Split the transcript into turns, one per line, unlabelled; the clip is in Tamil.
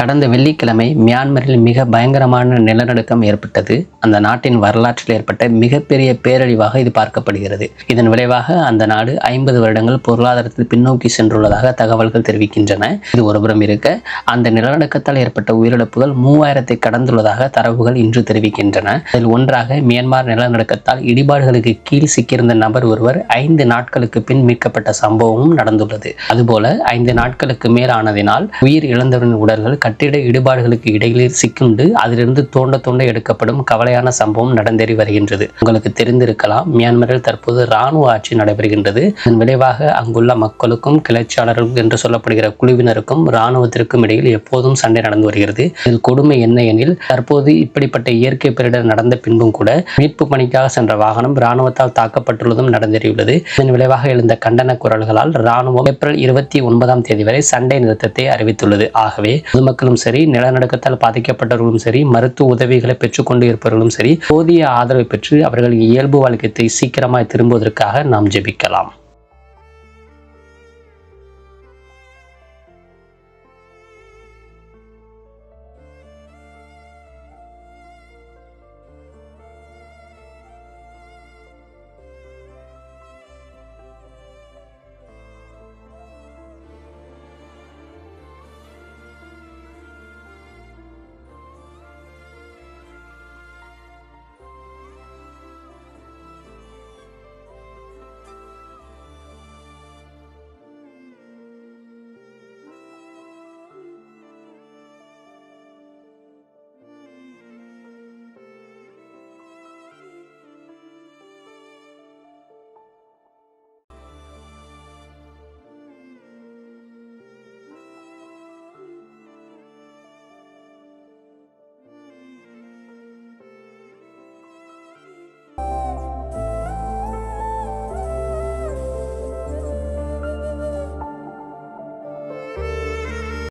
கடந்த வெள்ளிக்கிழமை மியான்மரில் மிக பயங்கரமான நிலநடுக்கம் ஏற்பட்டது. அந்த நாட்டின் வரலாற்றில் ஏற்பட்ட மிகப்பெரிய பேரழிவாக இது பார்க்கப்படுகிறது. இதன் விளைவாக அந்த நாடு 50 வருடங்கள் பொருளாதாரத்தில் பின்னோக்கி சென்றுள்ளதாக தகவல்கள் தெரிவிக்கின்றன. இது ஒருபுறம் இருக்க, அந்த நிலநடுக்கத்தால் ஏற்பட்ட உயிரிழப்புகள் 3000 கடந்துள்ளதாக தரவுகள் இன்று தெரிவிக்கின்றன. அதில் ஒன்றாக மியான்மர் நிலநடுக்கத்தால் இடிபாடுகளுக்கு கீழ் சிக்கியிருந்த நபர் ஒருவர் 5 நாட்களுக்கு பின் மீட்கப்பட்ட சம்பவமும் நடந்துள்ளது. அதுபோல 5 நாட்களுக்கு மேலானதினால் உயிர் இழந்தவரின் உடல்கள் கட்டிட இடுபாடுகளுக்கு இடையில் சிக்குண்டு அதிலிருந்து தோண்ட தோண்ட எடுக்கப்படும் கவலையான சம்பவம் நடந்தேறி வருகின்றது. உங்களுக்கு தெரிந்திருக்கலாம், மியான்மரில் தற்போது இராணுவ ஆட்சி நடைபெறுகின்றது. இதன் விளைவாக அங்குள்ள மக்களுக்கும் கிளர்ச்சியாளர்கள் என்று சொல்லப்படுகிற குழுவினருக்கும் இராணுவத்திற்கும் இடையில் எப்போதும் சண்டை நடந்து வருகிறது. இதில் கொடுமை என்ன எனில், தற்போது இப்படிப்பட்ட இயற்கை பேரிடர் நடந்த பின்பும் கூட மீட்பு பணிக்காக சென்ற வாகனம் இராணுவத்தால் தாக்கப்பட்டுள்ளதும் நடந்தேறியுள்ளது. இதன் விளைவாக எழுந்த கண்டன குரல்களால் இராணுவம் ஏப்ரல் 29ஆம் தேதி வரை சண்டை நிறுத்தத்தை அறிவித்துள்ளது. ஆகவே பொதுமக்களும் சரி, நிலநடுக்கத்தால் பாதிக்கப்பட்டவர்களும் சரி, மருத்துவ உதவிகளை பெற்றுக்கொண்டு இருப்பவர்களும் சரி, போதிய ஆதரவை பெற்று அவர்கள் இயல்பு வாழ்க்கையை சீக்கிரமாய் திரும்புவதற்காக நாம் ஜெபிக்கலாம்.